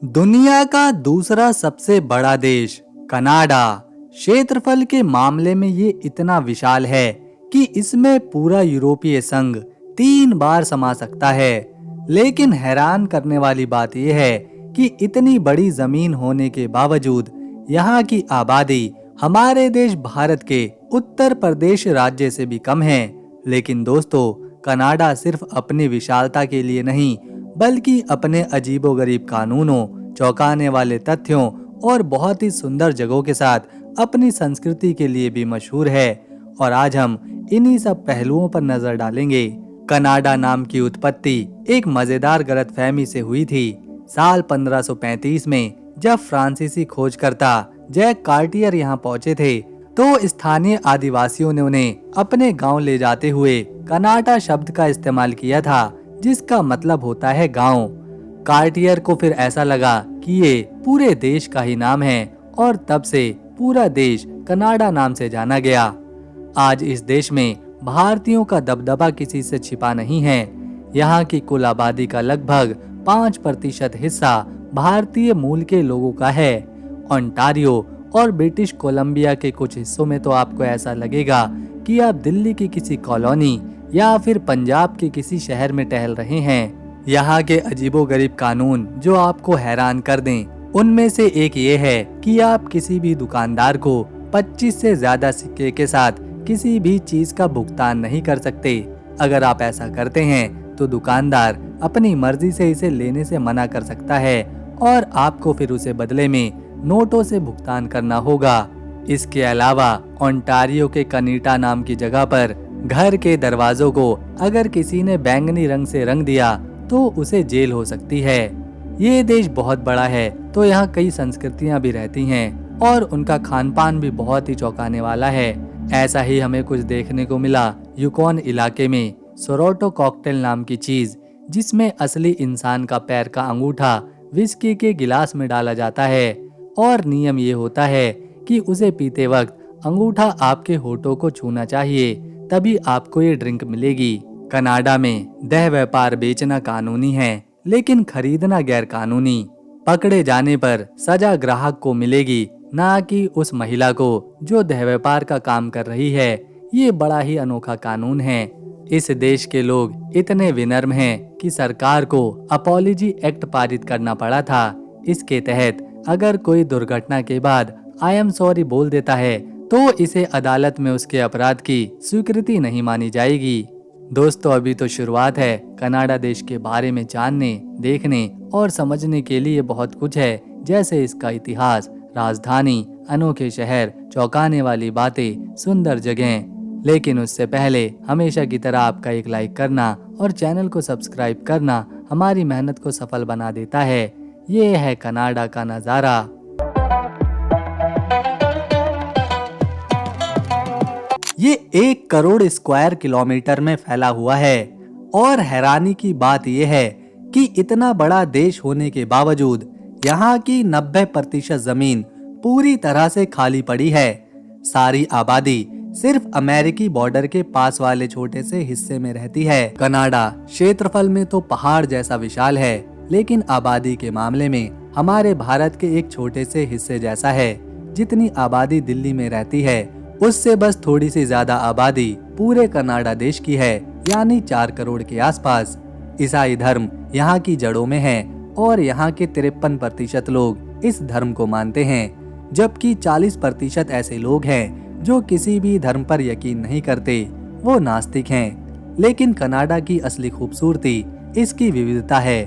दुनिया का दूसरा सबसे बड़ा देश कनाडा क्षेत्रफल के मामले में ये इतना विशाल है कि इसमें पूरा यूरोपीय संघ 3 बार समा सकता है। लेकिन हैरान करने वाली बात यह है कि इतनी बड़ी जमीन होने के बावजूद यहाँ की आबादी हमारे देश भारत के उत्तर प्रदेश राज्य से भी कम है। लेकिन दोस्तों, कनाडा सिर्फ अपनी विशालता के लिए नहीं बल्कि अपने अजीबोगरीब कानूनों, चौंकाने वाले तथ्यों और बहुत ही सुंदर जगहों के साथ अपनी संस्कृति के लिए भी मशहूर है। और आज हम इन्हीं सब पहलुओं पर नजर डालेंगे। कनाडा नाम की उत्पत्ति एक मजेदार गलतफहमी से हुई थी। साल 1535 में जब फ्रांसीसी खोजकर्ता जैक कार्टियर यहाँ पहुंचे थे, तो स्थानीय आदिवासियों ने उन्हें अपने गांव ले जाते हुए कनाडा शब्द का इस्तेमाल किया था, जिसका मतलब होता है गांव। कार्टियर को फिर ऐसा लगा कि ये पूरे देश का ही नाम है और तब से पूरा देश कनाडा नाम से जाना गया। आज इस देश में भारतीयों का दबदबा किसी से छिपा नहीं है। यहाँ की कुल आबादी का लगभग 5% हिस्सा भारतीय मूल के लोगों का है। ओंटारियो और ब्रिटिश कोलंबिया के कुछ हिस्सों में तो आपको ऐसा लगेगा कि आप दिल्ली की किसी कॉलोनी या फिर पंजाब के किसी शहर में टहल रहे हैं। यहाँ के अजीबोगरीब कानून जो आपको हैरान कर दें, उनमें से एक ये है कि आप किसी भी दुकानदार को 25 से ज्यादा सिक्के के साथ किसी भी चीज का भुगतान नहीं कर सकते। अगर आप ऐसा करते हैं तो दुकानदार अपनी मर्जी से इसे लेने से मना कर सकता है और आपको फिर उसे बदले में नोटों से भुगतान करना होगा। इसके अलावा ओंटारियो के कनीटा नाम की जगह पर घर के दरवाजों को अगर किसी ने बैंगनी रंग से रंग दिया तो उसे जेल हो सकती है। ये देश बहुत बड़ा है तो यहाँ कई संस्कृतियाँ भी रहती हैं और उनका खान पान भी बहुत ही चौंकाने वाला है। ऐसा ही हमें कुछ देखने को मिला यूकॉन इलाके में सोरोटो कॉकटेल नाम की चीज, जिसमें असली इंसान का पैर का अंगूठा विस्की के गिलास में डाला जाता है और नियम ये होता है कि उसे पीते वक्त अंगूठा आपके होठों को छूना चाहिए, तभी आपको ये ड्रिंक मिलेगी। कनाडा में देह व्यापार बेचना कानूनी है लेकिन खरीदना गैर कानूनी। पकड़े जाने पर सजा ग्राहक को मिलेगी, ना कि उस महिला को जो देह व्यापार का काम कर रही है। ये बड़ा ही अनोखा कानून है। इस देश के लोग इतने विनम्र हैं कि सरकार को अपॉलजी एक्ट पारित करना पड़ा था। इसके तहत अगर कोई दुर्घटना के बाद आई एम सॉरी बोल देता है तो इसे अदालत में उसके अपराध की स्वीकृति नहीं मानी जाएगी। दोस्तों, अभी तो शुरुआत है। कनाडा देश के बारे में जानने, देखने और समझने के लिए बहुत कुछ है, जैसे इसका इतिहास, राजधानी, अनोखे शहर, चौंकाने वाली बातें, सुंदर जगहें। लेकिन उससे पहले हमेशा की तरह आपका एक लाइक करना और चैनल को सब्सक्राइब करना हमारी मेहनत को सफल बना देता है। ये है कनाडा का नजारा। ये 1 करोड़ स्क्वायर किलोमीटर में फैला हुआ है और हैरानी की बात यह है कि इतना बड़ा देश होने के बावजूद यहाँ की 90% जमीन पूरी तरह से खाली पड़ी है। सारी आबादी सिर्फ अमेरिकी बॉर्डर के पास वाले छोटे से हिस्से में रहती है। कनाडा क्षेत्रफल में तो पहाड़ जैसा विशाल है, लेकिन आबादी के मामले में हमारे भारत के एक छोटे से हिस्से जैसा है। जितनी आबादी दिल्ली में रहती है उससे बस थोड़ी सी ज्यादा आबादी पूरे कनाडा देश की है, यानी 4 करोड़ के आसपास। ईसाई धर्म यहाँ की जड़ों में है और यहाँ के 53% लोग इस धर्म को मानते हैं, जबकि 40% ऐसे लोग हैं जो किसी भी धर्म पर यकीन नहीं करते, वो नास्तिक हैं। लेकिन कनाडा की असली खूबसूरती इसकी विविधता है।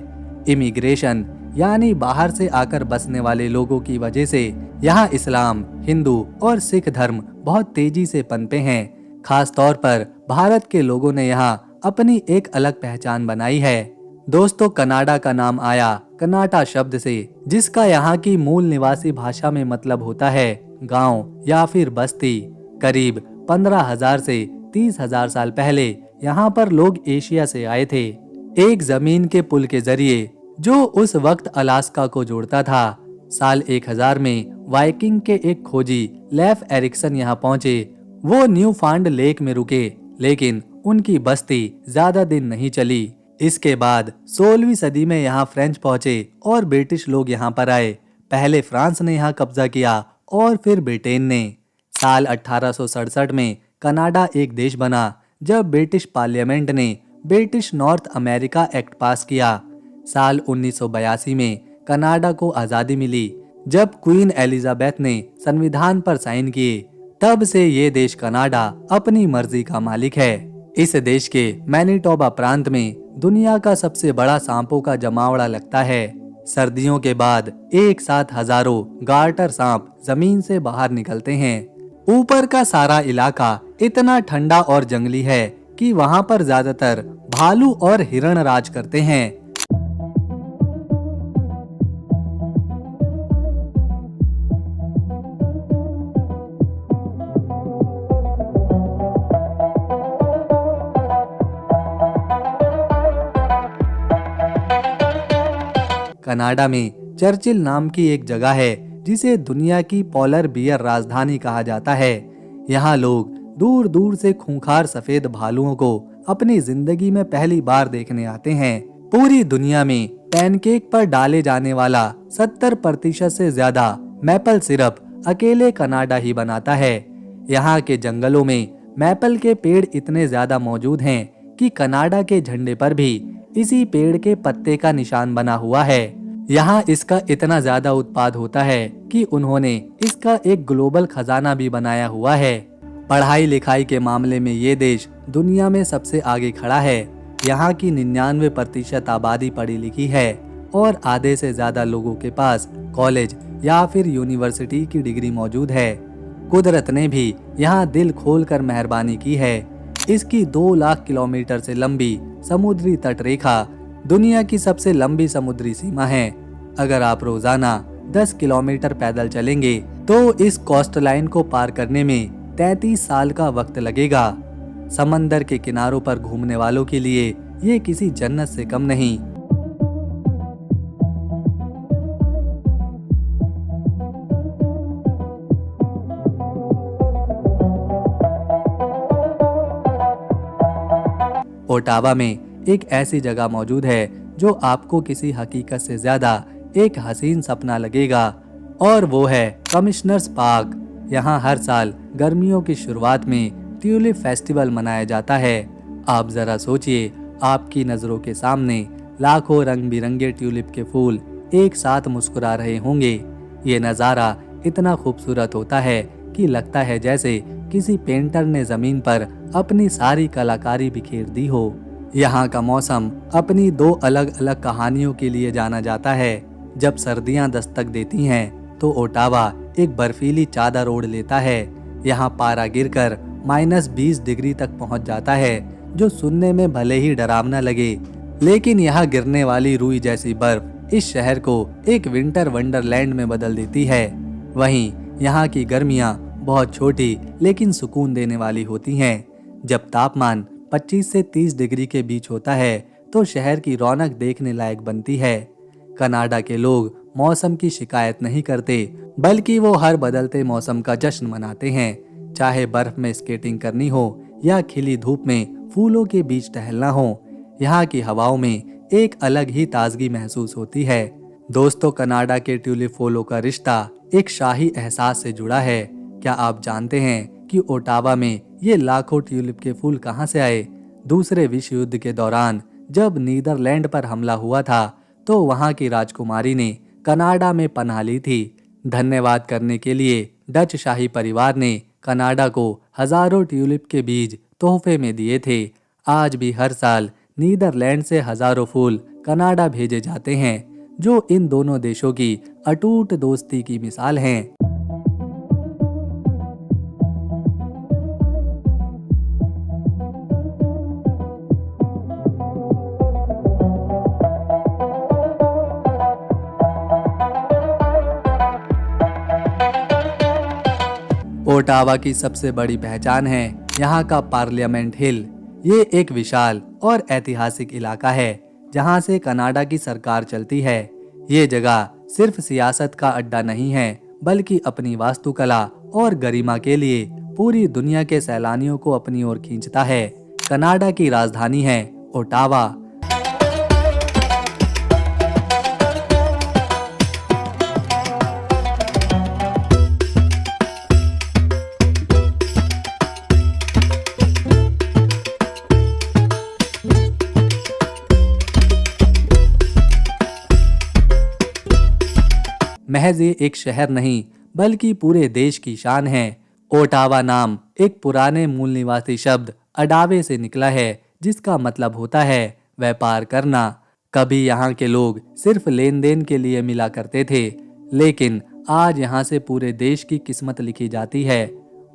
इमिग्रेशन यानी बाहर से आकर बसने वाले लोगों की वजह से यहाँ इस्लाम, हिंदू और सिख धर्म बहुत तेजी से पनपे हैं। खास तौर पर भारत के लोगों ने यहाँ अपनी एक अलग पहचान बनाई है। दोस्तों, कनाडा का नाम आया कनाटा शब्द से, जिसका यहाँ की मूल निवासी भाषा में मतलब होता है गांव या फिर बस्ती। करीब 15,000 से 30,000 साल पहले यहाँ पर लोग एशिया से आए थे। एक जमीन के पुल के जरिए जो उस वक्त अलास्का को जोड़ता था। साल 1000 में वाइकिंग के एक खोजी लेफ एरिक्सन यहाँ पहुंचे। वो न्यू फाउंड लेक में रुके, लेकिन उनकी बस्ती ज्यादा दिन नहीं चली। इसके बाद 16वीं सदी में यहाँ फ्रेंच पहुंचे और ब्रिटिश लोग यहाँ पर आए। पहले फ्रांस ने यहाँ कब्जा किया और फिर ब्रिटेन ने। साल 1867 में कनाडा एक देश बना जब ब्रिटिश पार्लियामेंट ने ब्रिटिश नॉर्थ अमेरिका एक्ट पास किया। साल 1982 में कनाडा को आज़ादी मिली जब क्वीन एलिजाबेथ ने संविधान पर साइन किए। तब से ये देश कनाडा अपनी मर्जी का मालिक है। इस देश के मैनिटोबा प्रांत में दुनिया का सबसे बड़ा सांपों का जमावड़ा लगता है। सर्दियों के बाद एक साथ हजारों गार्टर सांप जमीन से बाहर निकलते हैं। ऊपर का सारा इलाका इतना ठंडा और जंगली है कि वहां पर ज्यादातर भालू और हिरण राज करते हैं। कनाडा में चर्चिल नाम की एक जगह है जिसे दुनिया की पोलर बियर राजधानी कहा जाता है। यहाँ लोग दूर दूर से खूंखार सफेद भालुओं को अपनी जिंदगी में पहली बार देखने आते हैं। पूरी दुनिया में पैनकेक पर डाले जाने वाला 70% से ज्यादा मैपल सिरप अकेले कनाडा ही बनाता है। यहाँ के जंगलों में मैपल के पेड़ इतने ज्यादा मौजूद हैं कि कनाडा के झंडे पर भी इसी पेड़ के पत्ते का निशान बना हुआ है। यहाँ इसका इतना ज्यादा उत्पाद होता है कि उन्होंने इसका एक ग्लोबल खजाना भी बनाया हुआ है। पढ़ाई लिखाई के मामले में ये देश दुनिया में सबसे आगे खड़ा है। यहाँ की 99% आबादी पढ़ी लिखी है और आधे से ज्यादा लोगों के पास कॉलेज या फिर यूनिवर्सिटी की डिग्री मौजूद है। कुदरत ने भी यहाँ दिल खोलकर मेहरबानी की है। इसकी 2 लाख किलोमीटर से लंबी समुद्री तट रेखा दुनिया की सबसे लंबी समुद्री सीमा है। अगर आप रोजाना 10 किलोमीटर पैदल चलेंगे तो इस कोस्ट लाइन को पार करने में 33 साल का वक्त लगेगा। समंदर के किनारों पर घूमने वालों के लिए ये किसी जन्नत से कम नहीं। ओटावा में एक ऐसी जगह मौजूद है जो आपको किसी हकीकत से ज्यादा एक हसीन सपना लगेगा, और वो है कमिश्नर्स पार्क। यहाँ हर साल गर्मियों की शुरुआत में ट्यूलिप फेस्टिवल मनाया जाता है। आप जरा सोचिए, आपकी नजरों के सामने लाखों रंग बिरंगे ट्यूलिप के फूल एक साथ मुस्कुरा रहे होंगे। ये नज़ारा इतना खूबसूरत होता है कि लगता है जैसे किसी पेंटर ने जमीन पर अपनी सारी कलाकारी बिखेर दी हो। यहाँ का मौसम अपनी 2 अलग अलग कहानियों के लिए जाना जाता है। जब सर्दियाँ दस्तक देती हैं तो ओटावा एक बर्फीली चादर ओढ़ लेता है। यहाँ पारा गिरकर -20 डिग्री तक पहुँच जाता है, जो सुनने में भले ही डरावना लगे, लेकिन यहाँ गिरने वाली रुई जैसी बर्फ इस शहर को एक विंटर वंडरलैंड में बदल देती है। वहीं यहाँ की गर्मियाँ बहुत छोटी लेकिन सुकून देने वाली होती हैं। जब तापमान 25 से 30 डिग्री के बीच होता है तो शहर की रौनक देखने लायक बनती है। कनाडा के लोग मौसम की शिकायत नहीं करते, बल्कि वो हर बदलते मौसम का जश्न मनाते हैं। चाहे बर्फ में स्केटिंग करनी हो या खिली धूप में फूलों के बीच टहलना हो, यहाँ की हवाओं में एक अलग ही ताजगी महसूस होती है। दोस्तों, कनाडा के ट्यूलिप फूलों का रिश्ता एक शाही एहसास से जुड़ा है। क्या आप जानते हैं कि ओटावा में ये लाखों ट्यूलिप के फूल कहाँ से आए? दूसरे विश्व युद्ध के दौरान जब नीदरलैंड पर हमला हुआ था तो वहाँ की राजकुमारी ने कनाडा में पनाह ली थी। धन्यवाद करने के लिए डच शाही परिवार ने कनाडा को हजारों ट्यूलिप के बीज तोहफे में दिए थे। आज भी हर साल नीदरलैंड से हजारों फूल कनाडा भेजे जाते हैं, जो इन दोनों देशों की अटूट दोस्ती की मिसाल हैं। ओटावा की सबसे बड़ी पहचान है यहाँ का पार्लियामेंट हिल। ये एक विशाल और ऐतिहासिक इलाका है जहाँ से कनाडा की सरकार चलती है। ये जगह सिर्फ सियासत का अड्डा नहीं है, बल्कि अपनी वास्तुकला और गरिमा के लिए पूरी दुनिया के सैलानियों को अपनी ओर खींचता है। कनाडा की राजधानी है ओटावा। महज ये एक शहर नहीं बल्कि पूरे देश की शान है। ओटावा नाम एक पुराने मूल निवासी शब्द अडावे से निकला है, जिसका मतलब होता है व्यापार करना। कभी यहाँ के लोग सिर्फ लेन देन के लिए मिला करते थे, लेकिन आज यहाँ से पूरे देश की किस्मत लिखी जाती है।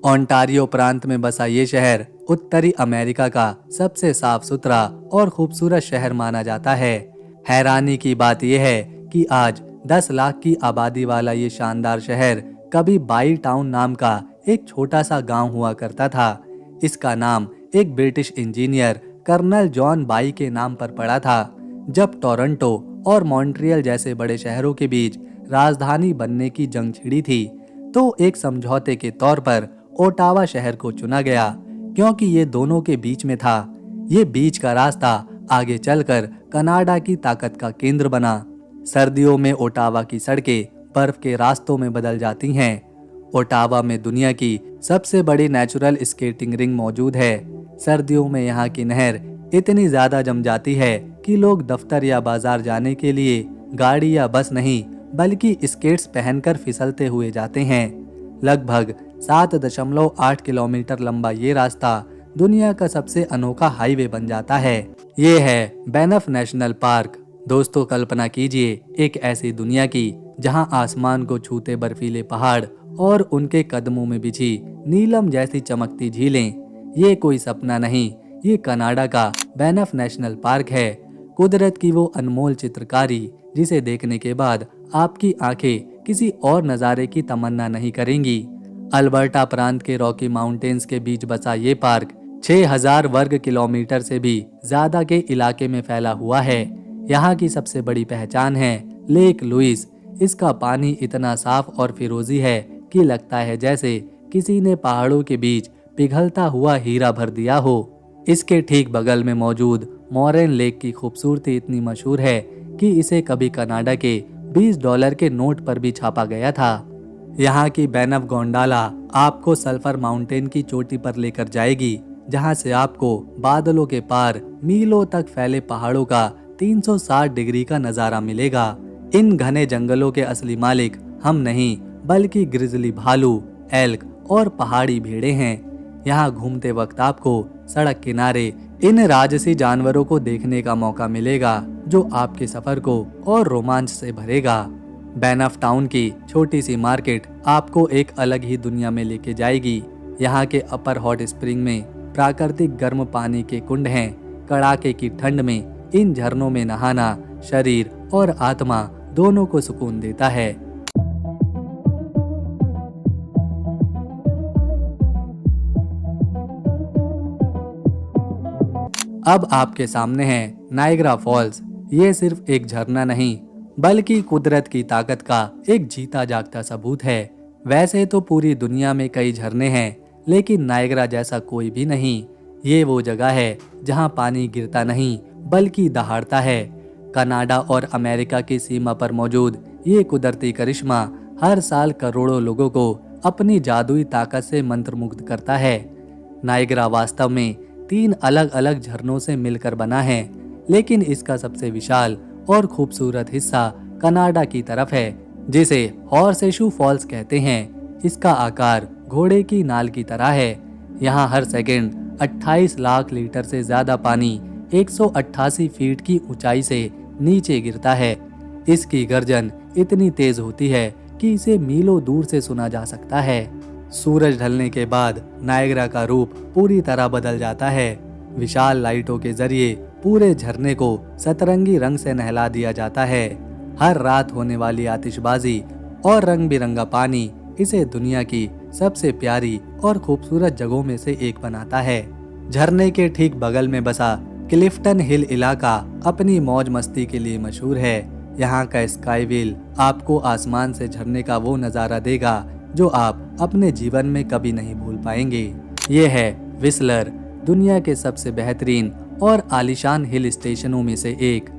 ओंटारियो प्रांत में बसा ये शहर उत्तरी अमेरिका का सबसे साफ सुथरा और खूबसूरत शहर माना जाता है। हैरानी की बात यह है कि आज 10 लाख की आबादी वाला ये शानदार शहर कभी बाई टाउन नाम का एक छोटा सा गांव हुआ करता था। इसका नाम एक British engineer colonel John By के नाम पर पड़ा था। जब टोरंटो और मॉन्ट्रियल जैसे बड़े शहरों के बीच राजधानी बनने की जंग छिड़ी थी, तो एक समझौते के तौर पर ओटावा शहर को चुना गया, क्योंकि ये दोनों के बीच में था। ये बीच का रास्ता आगे चलकर कनाडा की ताकत का केंद्र बना। सर्दियों में ओटावा की सड़कें बर्फ के रास्तों में बदल जाती हैं। ओटावा में दुनिया की सबसे बड़ी नेचुरल स्केटिंग रिंग मौजूद है। सर्दियों में यहाँ की नहर इतनी ज्यादा जम जाती है कि लोग दफ्तर या बाजार जाने के लिए गाड़ी या बस नहीं बल्कि स्केट्स पहनकर फिसलते हुए जाते हैं। लगभग 7.8 किलोमीटर लंबा ये रास्ता दुनिया का सबसे अनोखा हाईवे बन जाता है। ये है बैनफ नेशनल पार्क। दोस्तों, कल्पना कीजिए एक ऐसी दुनिया की जहां आसमान को छूते बर्फीले पहाड़ और उनके कदमों में बिछी नीलम जैसी चमकती झीलें। ये कोई सपना नहीं, ये कनाडा का बैनफ नेशनल पार्क है। कुदरत की वो अनमोल चित्रकारी जिसे देखने के बाद आपकी आंखें किसी और नज़ारे की तमन्ना नहीं करेंगी। अल्बर्टा प्रांत के रॉकी माउंटेन्स के बीच बसा ये पार्क 6000 वर्ग किलोमीटर से भी ज्यादा के इलाके में फैला हुआ है। यहाँ की सबसे बड़ी पहचान है लेक लुइस। इसका पानी इतना साफ और फिरोजी है कि लगता है जैसे किसी ने पहाड़ों के बीच पिघलता हुआ हीरा भर दिया हो। इसके ठीक बगल में मौजूद मॉरेन लेक की खूबसूरती इतनी मशहूर है कि इसे कभी कनाडा के $20 के नोट पर भी छापा गया था। यहाँ की बैनफ गोंडाला आपको सल्फर माउंटेन की चोटी पर लेकर जाएगी, जहाँ से आपको बादलों के पार मीलों तक फैले पहाड़ों का 360 डिग्री का नजारा मिलेगा। इन घने जंगलों के असली मालिक हम नहीं बल्कि ग्रिजली भालू, एल्क और पहाड़ी भेड़ें हैं। यहाँ घूमते वक्त आपको सड़क किनारे इन राजसी जानवरों को देखने का मौका मिलेगा, जो आपके सफर को और रोमांच से भरेगा। बैनफ टाउन की छोटी सी मार्केट आपको एक अलग ही दुनिया में लेके जाएगी। यहाँ के अपर हॉट स्प्रिंग में प्राकृतिक गर्म पानी के कुंड हैं। कड़ाके की ठंड में इन झरनों में नहाना शरीर और आत्मा दोनों को सुकून देता है। अब आपके सामने है नायग्रा फॉल्स। ये सिर्फ एक झरना नहीं बल्कि कुदरत की ताकत का एक जीता जागता सबूत है। वैसे तो पूरी दुनिया में कई झरने हैं, लेकिन नायग्रा जैसा कोई भी नहीं। ये वो जगह है जहां पानी गिरता नहीं बल्कि दहाड़ता है। कनाडा और अमेरिका की सीमा पर मौजूद ये कुदरती करिश्मा हर साल करोड़ों लोगों को अपनी जादुई ताकत से मंत्रमुग्ध करता है। नायग्रा वास्तव में 3 अलग अलग झरनों से मिलकर बना है, लेकिन इसका सबसे विशाल और खूबसूरत हिस्सा कनाडा की तरफ है, जिसे हॉर्सेशू फॉल्स कहते हैं। इसका आकार घोड़े की नाल की तरह है। यहाँ हर सेकंड 28 लाख लीटर से ज्यादा पानी 188 फीट की ऊंचाई से नीचे गिरता है। इसकी गर्जन इतनी तेज होती है कि इसे मीलों दूर से सुना जा सकता है। सूरज ढलने के बाद नायग्रा का रूप पूरी तरह बदल जाता है। विशाल लाइटों के जरिए पूरे झरने को सतरंगी रंग से नहला दिया जाता है। हर रात होने वाली आतिशबाजी और रंग बिरंगा पानी इसे दुनिया की सबसे प्यारी और खूबसूरत जगहों में से एक बनाता है। झरने के ठीक बगल में बसा क्लिफ्टन हिल इलाका अपनी मौज मस्ती के लिए मशहूर है। यहाँ का स्काई व्हील आपको आसमान से झरने का वो नज़ारा देगा जो आप अपने जीवन में कभी नहीं भूल पाएंगे। ये है विस्लर, दुनिया के सबसे बेहतरीन और आलीशान हिल स्टेशनों में से एक।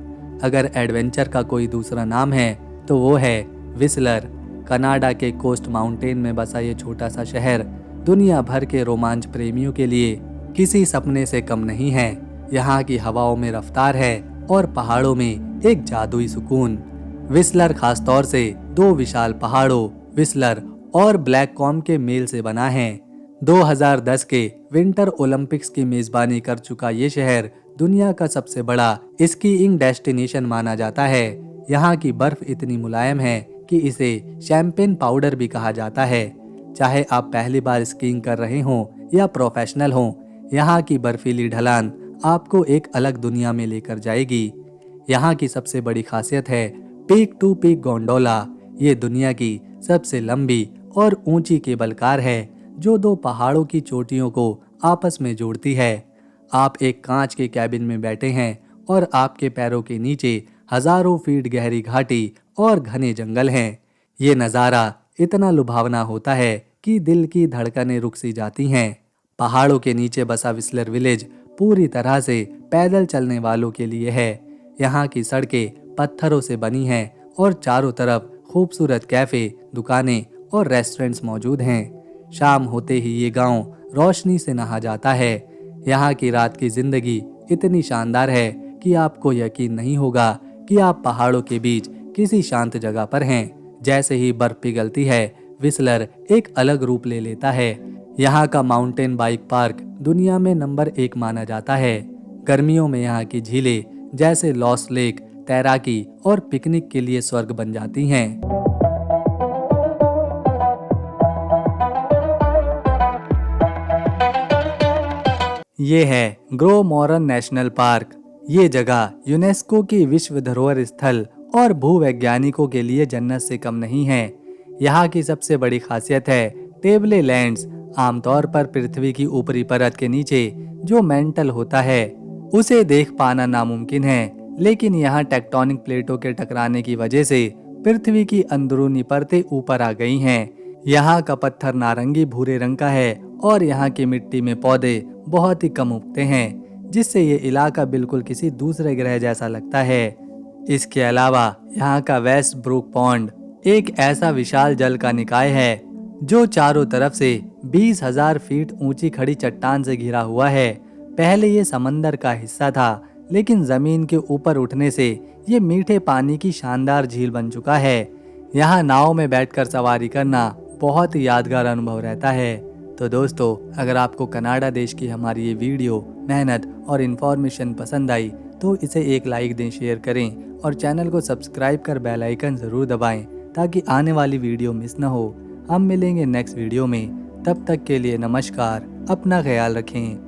अगर एडवेंचर का कोई दूसरा नाम है तो वो है विस्लर। कनाडा के कोस्ट माउंटेन में बसा ये छोटा सा शहर दुनिया भर के रोमांच प्रेमियों के लिए किसी सपने से कम नहीं है। यहाँ की हवाओं में रफ्तार है और पहाड़ों में एक जादुई सुकून। विस्लर खासतौर से दो विशाल पहाड़ों विस्लर और ब्लैक कॉम के मेल से बना है। 2010 के विंटर ओलंपिक्स की मेजबानी कर चुका ये शहर दुनिया का सबसे बड़ा स्कीइंग डेस्टिनेशन माना जाता है। यहाँ की बर्फ इतनी मुलायम है कि इसे शैंपेन पाउडर भी कहा जाता है। चाहे आप पहली बार स्कीइंग कर रहे हों या प्रोफेशनल हों, यहाँ की बर्फीली ढलान आपको एक अलग दुनिया में लेकर जाएगी। यहाँ की सबसे बड़ी खासियत है पीक टू पीक गोंडोला। ये दुनिया की सबसे लंबी और ऊंची केबल कार है जो दो पहाड़ों की चोटियों को आपस में जोड़ती है। आप एक कांच के कैबिन में बैठे हैं और आपके पैरों के नीचे हजारों फीट गहरी घाटी और घने जंगल हैं। ये नज़ारा इतना लुभावना होता है कि दिल की धड़कनें रुक सी जाती हैं। पहाड़ों के नीचे बसा विस्लर विलेज पूरी तरह से पैदल चलने वालों के लिए है। यहाँ की सड़कें पत्थरों से बनी हैं और चारों तरफ खूबसूरत कैफे, दुकानें और रेस्टोरेंट्स मौजूद हैं। शाम होते ही ये गांव रोशनी से नहा जाता है। यहाँ की रात की जिंदगी इतनी शानदार है कि आपको यकीन नहीं होगा कि आप पहाड़ों के बीच किसी शांत जगह पर हैं। जैसे ही बर्फ पिघलती है, विस्लर एक अलग रूप ले लेता है। यहाँ का माउंटेन बाइक पार्क दुनिया में नंबर 1 माना जाता है। गर्मियों में यहाँ की झीलें जैसे लॉस्ट लेक तैराकी और पिकनिक के लिए स्वर्ग बन जाती हैं। ये है ग्रो मोरन नेशनल पार्क। ये जगह यूनेस्को की विश्व धरोहर स्थल और भूवैज्ञानिकों के लिए जन्नत से कम नहीं है। यहाँ की सबसे बड़ी खासियत है टेबले लैंड्स। आमतौर पर पृथ्वी की ऊपरी परत के नीचे जो मेंटल होता है उसे देख पाना नामुमकिन है, लेकिन यहाँ टेक्टोनिक प्लेटों के टकराने की वजह से पृथ्वी की अंदरूनी परतें ऊपर आ गई हैं। यहाँ का पत्थर नारंगी भूरे रंग का है और यहाँ की मिट्टी में पौधे बहुत ही कम उगते हैं, जिससे ये इलाका बिल्कुल किसी दूसरे ग्रह जैसा लगता है। इसके अलावा यहाँ का वेस्ट ब्रूक पॉन्ड एक ऐसा विशाल जल का निकाय है जो चारों तरफ से 20,000 फीट ऊंची खड़ी चट्टान से घिरा हुआ है। पहले ये समंदर का हिस्सा था, लेकिन जमीन के ऊपर उठने से ये मीठे पानी की शानदार झील बन चुका है। यहाँ नाव में बैठकर सवारी करना बहुत ही यादगार अनुभव रहता है। तो दोस्तों, अगर आपको कनाडा देश की हमारी ये वीडियो, मेहनत और इन्फॉर्मेशन पसंद आई तो इसे एक लाइक दें, शेयर करें और चैनल को सब्सक्राइब कर बेल आइकन ज़रूर दबाएं ताकि आने वाली वीडियो मिस न हो। हम मिलेंगे नेक्स्ट वीडियो में। तब तक के लिए नमस्कार, अपना ख्याल रखें।